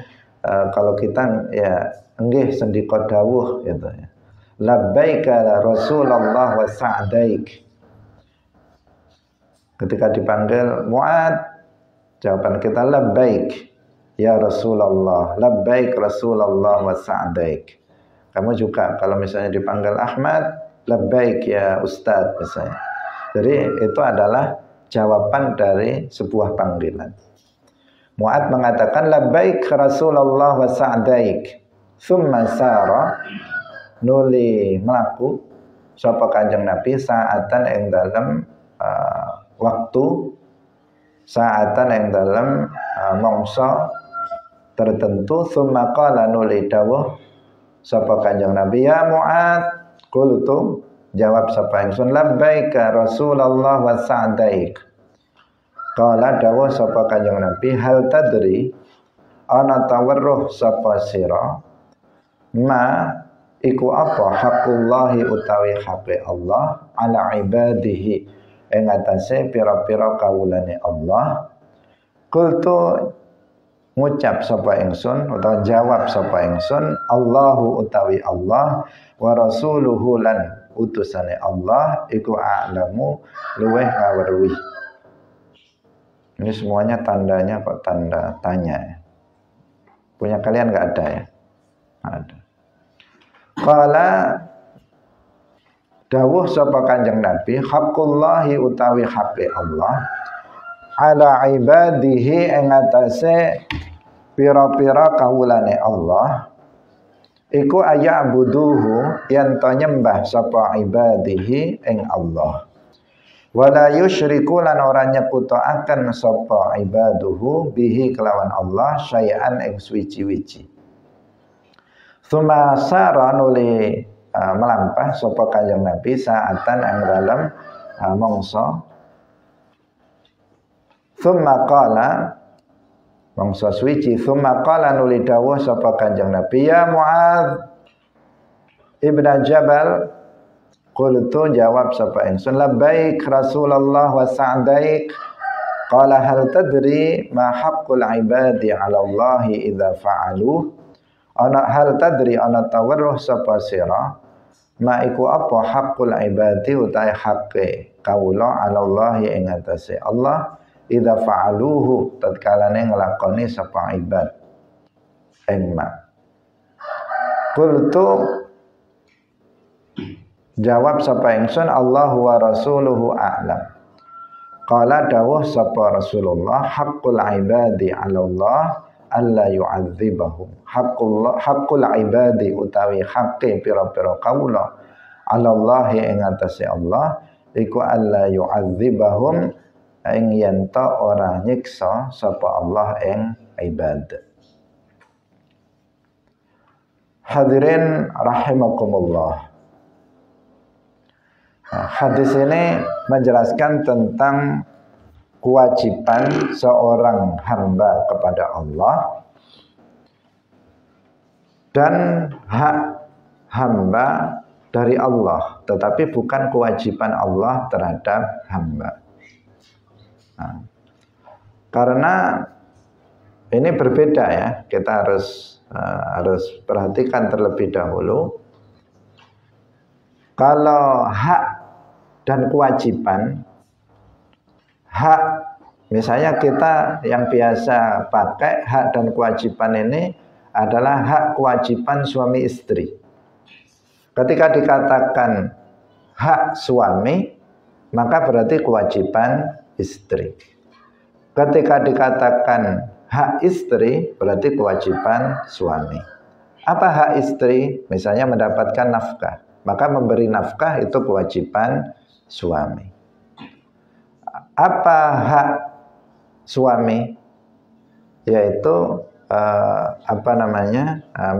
kalau kita ya nggih sendika dawuh gitu ya. Labbaik Rasulullah wa sa'daik. Ketika dipanggil Mu'adz, jawaban kita labbaik ya Rasulullah, labbaik Rasulullah wa sa'daik. Kamu juga kalau misalnya dipanggil Ahmad, labbaik ya Ustadz misalnya. Jadi itu adalah jawaban dari sebuah panggilan. Mu'adz mengatakan labbaik Rasulullah wa sa'daik. Tsumma sara nuli melaku sapa Kanjeng Nabi saatan ing dalem waktu, saatan ing dalem mangsa tertentu. Tsumma qala nuli dawuh sapa Kanjeng Nabi, ya Mu'adz, qultu jawab sapa ingsun labbaik Rasulullah wa sa'daik. Qala dawuh sapa Kanjeng Nabi, hal tadri ana tawarruh sapa sira ma iku apa haqullahi utawi haqe Allah ala ibadihi ing atase pira-pira kawulane Allah. Qultu ngucap sapa ingsun utawa jawab sapa ingsun, Allahu utawi Allah wa rasuluhu lan utusane Allah iku a'lamu luweh ngaweruhi. Ini semuanya tandanya kok tanda tanya ya. Punya kalian enggak ada ya? Ada. Qala dawuh sapa Kanjeng Nabi, haqqullahi utawi haqi Allah ala ibadihi ing atase pira-pira kawulane Allah iku ayabuduhu yen to nyembah sapa ibadihi ing Allah, wala yusyriku lan ora nyekutaaken sapa ibaduhu bihi kelawan Allah syai'an ing suci-wici. Tsumma sara nuli melampah sapa Kanjeng Nabi saatan ing dalem mangsa. Tsumma qala mangsa suci tsumma qala nuli dawuh sapa Kanjeng Nabi, ya Muadz ibn Jabal, qultu jawab sapa ingsun, labbaik Rasulullah wa sa'daik. Qala hal tadri ma haqqul ibadi 'ala Allah idza fa'aluh. Ana hal tadri ana tawarruh sapa sira ma iku apa haqqul ibadi utahe haqqe kawula 'ala Allah ing atase Allah idza fa'aluhu tatkalane nglakoni sapa ibad ing ma. Qultu jawab sapa ingsun, Allahu wa rasuluhu a'lam. Qala dawuh sapa Rasulullah, haqqul ibadi 'ala Allah alla yu'adzibahum. Haqqul ibadi utawi haqqe pira-pira kawula 'ala Allah ing atase Allah iku alla yu'adzibahum ing yen ta ora nyiksa sapa Allah ing ibad. Hadirin rahimakumullah. Hadis ini menjelaskan tentang kewajiban seorang hamba kepada Allah dan hak hamba dari Allah, tetapi bukan kewajiban Allah terhadap hamba. Karena ini berbeda ya, kita harus perhatikan terlebih dahulu. Kalau hak dan kewajiban, hak misalnya kita yang biasa pakai hak dan kewajiban ini adalah hak kewajiban suami istri. Ketika dikatakan hak suami, maka berarti kewajiban istri. Ketika dikatakan hak istri, berarti kewajiban suami. Apa hak istri? Misalnya mendapatkan nafkah, maka memberi nafkah itu kewajiban suami. Apa hak suami? Yaitu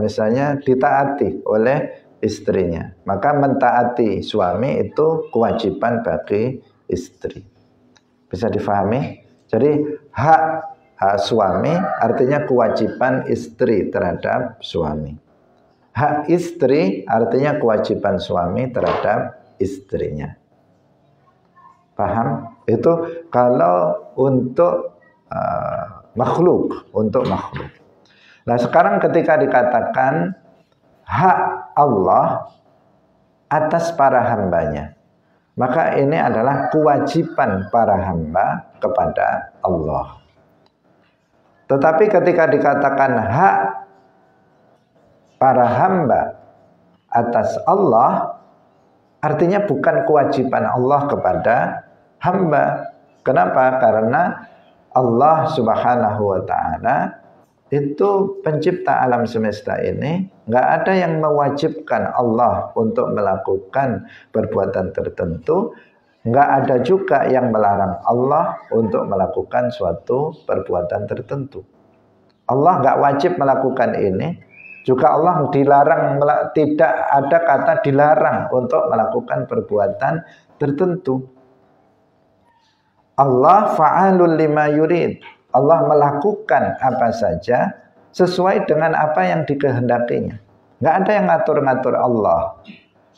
misalnya ditaati oleh istrinya, maka mentaati suami itu kewajiban bagi istri. Bisa difahami? Jadi hak suami artinya kewajiban istri terhadap suami. Hak istri artinya kewajiban suami terhadap istrinya. Paham? Itu kalau untuk makhluk, untuk makhluk. Nah, sekarang ketika dikatakan hak Allah atas para hambanya, maka ini adalah kewajiban para hamba kepada Allah. Tetapi ketika dikatakan hak para hamba atas Allah, artinya bukan kewajiban Allah kepada hamba. Kenapa? Karena Allah Subhanahu wa ta'ala itu pencipta alam semesta ini, nggak ada yang mewajibkan Allah untuk melakukan perbuatan tertentu, nggak ada juga yang melarang Allah untuk melakukan suatu perbuatan tertentu. Allah nggak wajib melakukan ini, juga Allah dilarang, tidak ada kata dilarang untuk melakukan perbuatan tertentu. Allah fa'alul lima yurid. Allah melakukan apa saja sesuai dengan apa yang dikehendakinya. Nggak ada yang ngatur-ngatur Allah.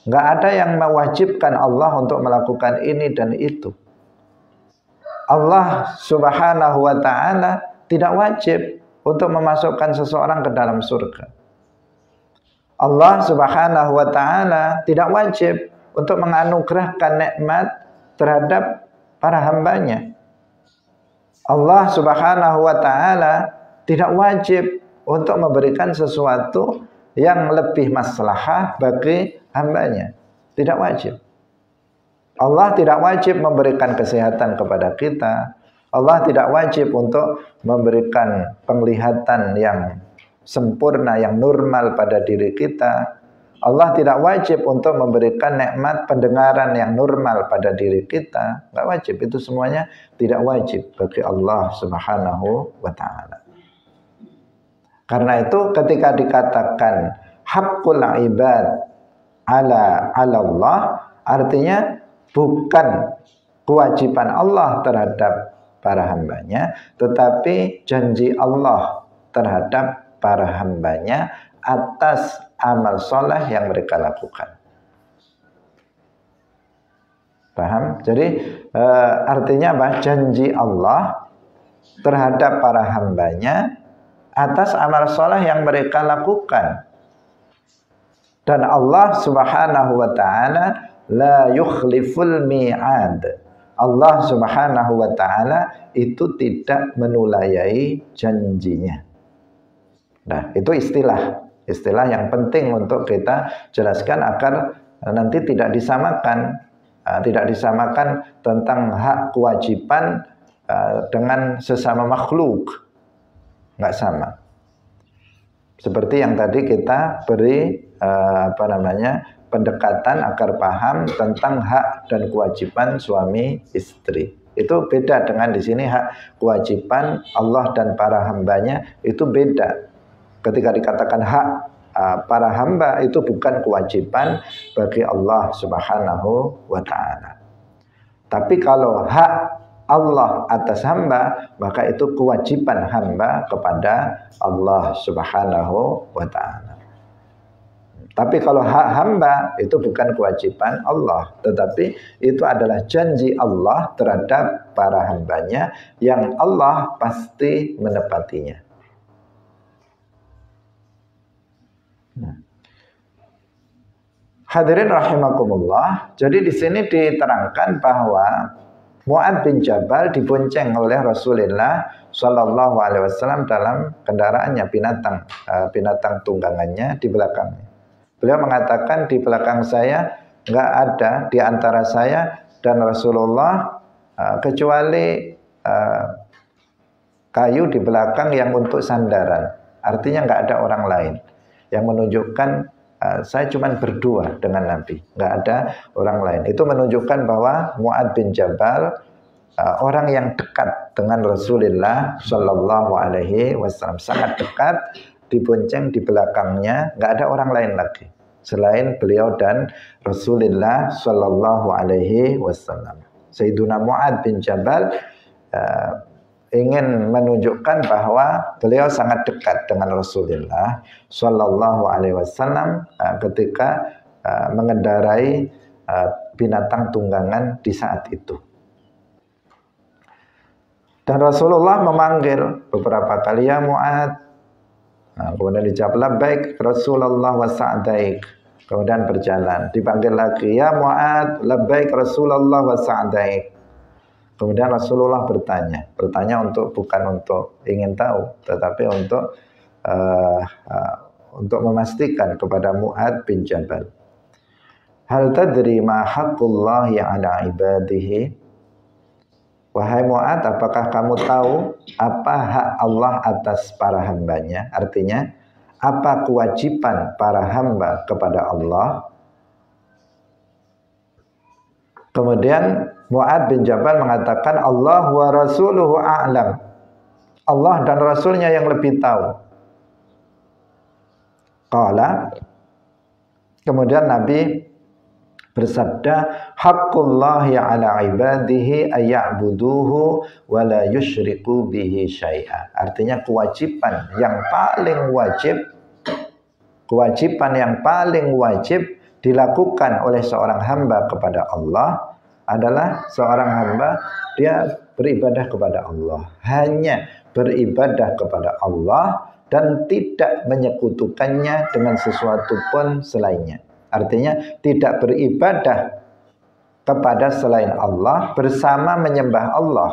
Nggak ada yang mewajibkan Allah untuk melakukan ini dan itu. Allah Subhanahu wa ta'ala tidak wajib untuk memasukkan seseorang ke dalam surga. Allah Subhanahu wa ta'ala tidak wajib untuk menganugerahkan nikmat terhadap para hambanya. Allah Subhanahu wa ta'ala tidak wajib untuk memberikan sesuatu yang lebih maslahah bagi hambanya. Tidak wajib. Allah tidak wajib memberikan kesehatan kepada kita. Allah tidak wajib untuk memberikan penglihatan yang sempurna, yang normal pada diri kita. Allah tidak wajib untuk memberikan nikmat pendengaran yang normal pada diri kita. Tidak wajib. Itu semuanya tidak wajib bagi Allah Subhanahu wa ta'ala. Karena itu ketika dikatakan haqqul ibad ala Allah, artinya bukan kewajiban Allah terhadap para hambanya, tetapi janji Allah terhadap para hambanya atas amal soleh yang mereka lakukan. Paham? Jadi artinya apa? Janji Allah terhadap para hambanya atas amal soleh yang mereka lakukan. Dan Allah Subhanahu wa ta'ala la yukhliful mi'ad. Allah Subhanahu wa ta'ala itu tidak menulayai janjinya. Nah, itu istilah yang penting untuk kita jelaskan agar nanti tidak disamakan tentang hak kewajiban dengan sesama makhluk. Nggak sama. Seperti yang tadi kita beri pendekatan agar paham tentang hak dan kewajiban suami istri. Itu beda dengan di sini hak kewajiban Allah dan para hambanya itu beda. Ketika dikatakan hak para hamba itu bukan kewajiban bagi Allah Subhanahu wa ta'ala. Tapi kalau hak Allah atas hamba, maka itu kewajiban hamba kepada Allah Subhanahu wa ta'ala. Tapi kalau hak hamba itu bukan kewajiban Allah, tetapi itu adalah janji Allah terhadap para hambanya yang Allah pasti menepatinya. Hadirin rahimakumullah. Jadi di sini diterangkan bahwa Mu'ad bin Jabal dibonceng oleh Rasulullah Shallallahu Alaihi Wasallam dalam kendaraannya, binatang tunggangannya di belakangnya. Beliau mengatakan, di belakang saya nggak ada di antara saya dan Rasulullah kecuali kayu di belakang yang untuk sandaran. Artinya nggak ada orang lain, yang menunjukkan saya cuma berdua dengan Nabi, nggak ada orang lain. Itu menunjukkan bahwa Mu'ad bin Jabal orang yang dekat dengan Rasulullah Shallallahu Alaihi Wasallam, sangat dekat, dibonceng di belakangnya, nggak ada orang lain lagi selain beliau dan Rasulullah Shallallahu Alaihi Wasallam. Sayyiduna Mu'ad bin Jabal ingin menunjukkan bahwa beliau sangat dekat dengan Rasulullah Shallallahu Alaihi Wasallam ketika mengendarai binatang tunggangan di saat itu. Dan Rasulullah memanggil beberapa kali, ya Mu'ad. Kemudian dijawab, labbaik Rasulullah wa sa'daik. Kemudian berjalan, dipanggil lagi, ya Mu'ad, labbaik Rasulullah wa sa'daik. Kemudian Rasulullah bertanya bukan untuk ingin tahu, tetapi untuk memastikan kepada Mu'ad bin Jabal. Hal tadri ma haqqullahi ala ibadihi? Wahai Mu'ad, apakah kamu tahu apa hak Allah atas para hambanya? Artinya, apa kewajiban para hamba kepada Allah? Kemudian Mu'ad bin Jabal mengatakan, Allah wa rasuluhu a'lam. Allah dan Rasulnya yang lebih tahu. Qala, kemudian Nabi bersabda, haqqullahi ala ibadihi ayya'buduhu wa la yusyriku bihi syai'a. Artinya kewajiban yang paling wajib dilakukan oleh seorang hamba kepada Allah adalah seorang hamba dia beribadah kepada Allah, hanya beribadah kepada Allah dan tidak menyekutukannya dengan sesuatu pun selainnya. Artinya tidak beribadah kepada selain Allah bersama menyembah Allah.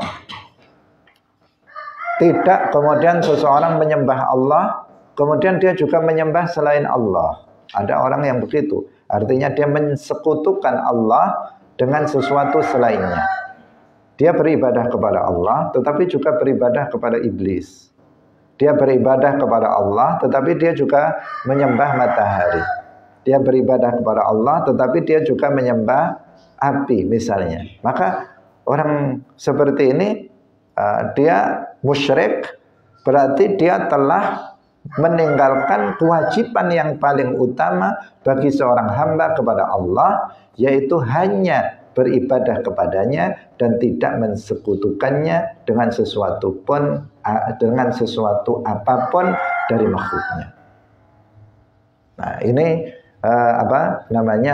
Tidak kemudian seseorang menyembah Allah, kemudian dia juga menyembah selain Allah. Ada orang yang begitu. Artinya dia mensekutukan Allah dengan sesuatu selainnya. Dia beribadah kepada Allah, tetapi juga beribadah kepada iblis. Dia beribadah kepada Allah, tetapi dia juga menyembah matahari. Dia beribadah kepada Allah, tetapi dia juga menyembah api misalnya. Maka orang seperti ini dia musyrik, berarti dia telah meninggalkan kewajiban yang paling utama bagi seorang hamba kepada Allah, yaitu hanya beribadah kepadanya dan tidak mensekutukannya dengan sesuatu apapun dari makhluknya. Nah, ini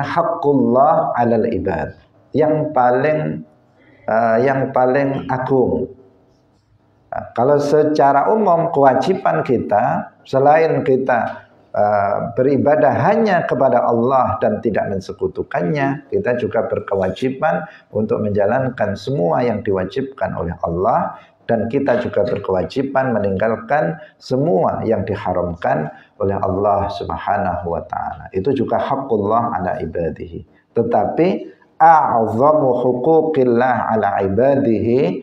haqqullah 'alal ibad, yang paling agung. Nah, kalau secara umum kewajiban kita selain kita beribadah hanya kepada Allah dan tidak mensekutukannya, kita juga berkewajiban untuk menjalankan semua yang diwajibkan oleh Allah, dan kita juga berkewajiban meninggalkan semua yang diharamkan oleh Allah Subhanahu wa taala. Itu juga haqqullah ala ibadihi. Tetapi a'zamu huquqillah ala ibadihi,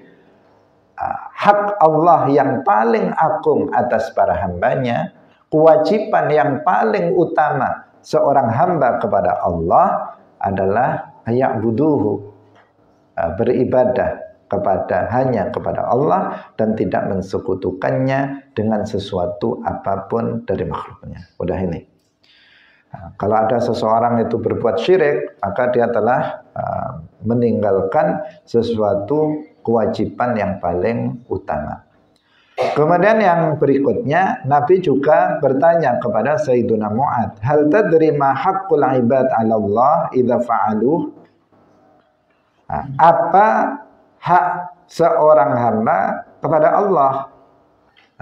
hak Allah yang paling agung atas para hambanya, kewajiban yang paling utama seorang hamba kepada Allah adalah ya'buduhu, beribadah hanya kepada Allah dan tidak mensekutukannya dengan sesuatu apapun dari makhluknya. Udah ini. Nah, kalau ada seseorang itu berbuat syirik, maka dia telah meninggalkan sesuatu kewajiban yang paling utama. Kemudian yang berikutnya, Nabi juga bertanya kepada Sayyiduna Mu'ad, hal tadri ma haqqul ibad 'ala Allah idza fa'aluh? Apa hak seorang hamba kepada Allah?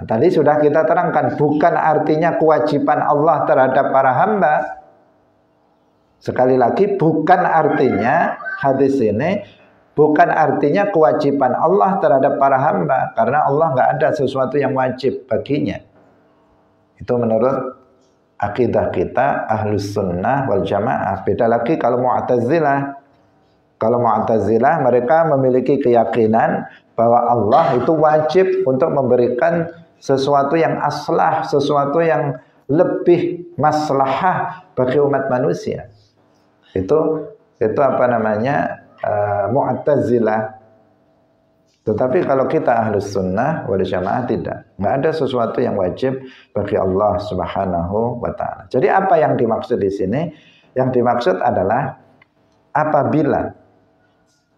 Nah, tadi sudah kita terangkan, bukan artinya kewajiban Allah terhadap para hamba. Sekali lagi, bukan artinya hadis ini, bukan artinya kewajiban Allah terhadap para hamba, karena Allah nggak ada sesuatu yang wajib baginya. Itu menurut akidah kita Ahlus Sunnah wal Jamaah. Beda lagi kalau Mu'tazilah. Kalau Mu'tazilah, mereka memiliki keyakinan bahwa Allah itu wajib untuk memberikan sesuatu yang aslah, sesuatu yang lebih maslahah bagi umat manusia. Itu Mu'tazilah. Tetapi kalau kita Ahlus Sunnah wal Jamaah tidak. Nggak ada sesuatu yang wajib bagi Allah Subhanahu wa taala. Jadi apa yang dimaksud di sini? Yang dimaksud adalah apabila,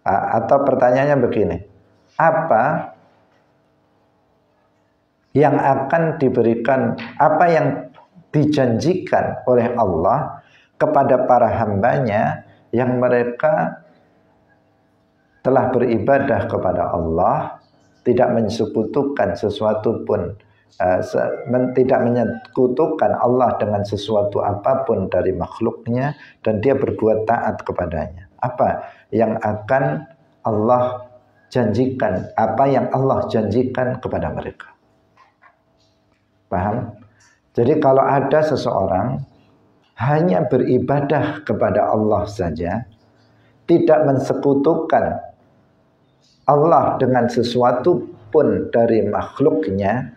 atau pertanyaannya begini, apa yang akan diberikan, apa yang dijanjikan oleh Allah kepada para hambanya yang mereka telah beribadah kepada Allah, tidak mensekutukan sesuatu pun, tidak menyekutukan Allah dengan sesuatu apapun dari makhluknya, dan dia berbuat taat kepadanya. Apa yang akan Allah janjikan, apa yang Allah janjikan kepada mereka? Paham? Jadi kalau ada seseorang hanya beribadah kepada Allah saja, tidak mensekutukan Allah dengan sesuatu pun dari makhluknya,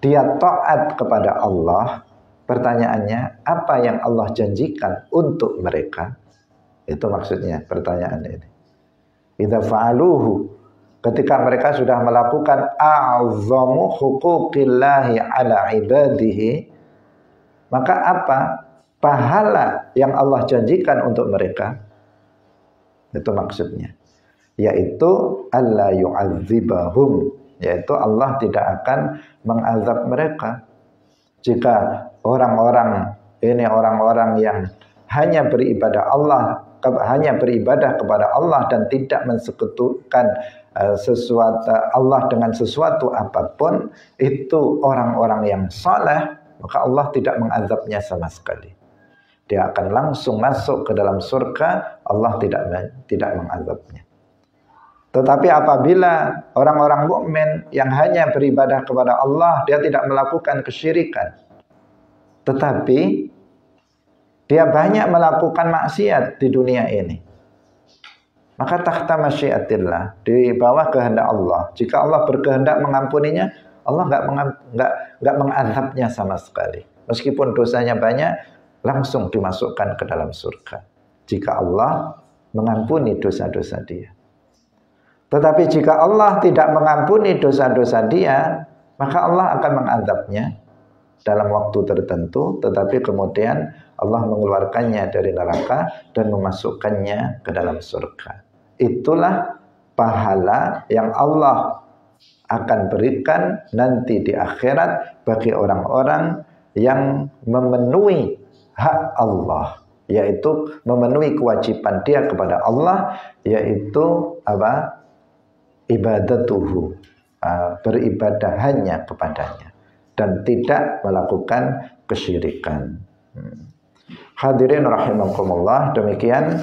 dia taat kepada Allah, pertanyaannya, apa yang Allah janjikan untuk mereka? Itu maksudnya pertanyaan ini. Idza fa'aluhu, ketika mereka sudah melakukan a'zamu huquqillahi ala ibadihi, maka apa pahala yang Allah janjikan untuk mereka? Itu maksudnya, yaitu alla yu'adzibahum, yaitu Allah tidak akan mengazab mereka. Jika orang-orang yang hanya beribadah kepada Allah dan tidak mensekutukan Allah dengan sesuatu apapun, itu orang-orang yang saleh, maka Allah tidak mengazabnya sama sekali. Dia akan langsung masuk ke dalam surga, Allah tidak mengazabnya. Tetapi apabila orang-orang mukmin yang hanya beribadah kepada Allah, dia tidak melakukan kesyirikan, tetapi dia banyak melakukan maksiat di dunia ini, maka tahta masyiatillah, di bawah kehendak Allah. Jika Allah berkehendak mengampuninya, Allah nggak mengazabnya sama sekali. Meskipun dosanya banyak, langsung dimasukkan ke dalam surga jika Allah mengampuni dosa-dosa dia. Tetapi jika Allah tidak mengampuni dosa-dosa dia, maka Allah akan mengazabnya dalam waktu tertentu, tetapi kemudian Allah mengeluarkannya dari neraka dan memasukkannya ke dalam surga. itulah pahala yang Allah akan berikan nanti di akhirat bagi orang-orang yang memenuhi hak Allah, yaitu memenuhi kewajiban dia kepada Allah, yaitu apa? Ibadatuhu, beribadah hanya kepadanya dan tidak melakukan kesyirikan. Hadirin rahimakumullah, demikian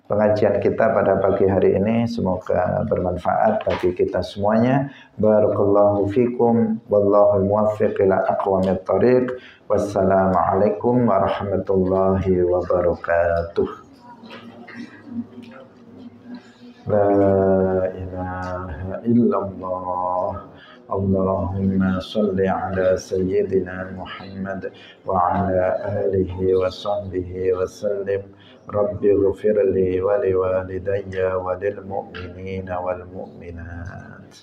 pengajian kita pada pagi hari ini, semoga bermanfaat bagi kita semuanya. Barakallahu fikum wallahu muwaffiq ila aqwamit thoriq. Wassalamualaikum warahmatullahi wabarakatuh. La ilaha illallah. Allahumma salli ala sayyidina Muhammad wa ala alihi wa sahbihi wa sallim. Rabbi ghfirli wa liwalidayya wa lil mu'minina wal mu'minat.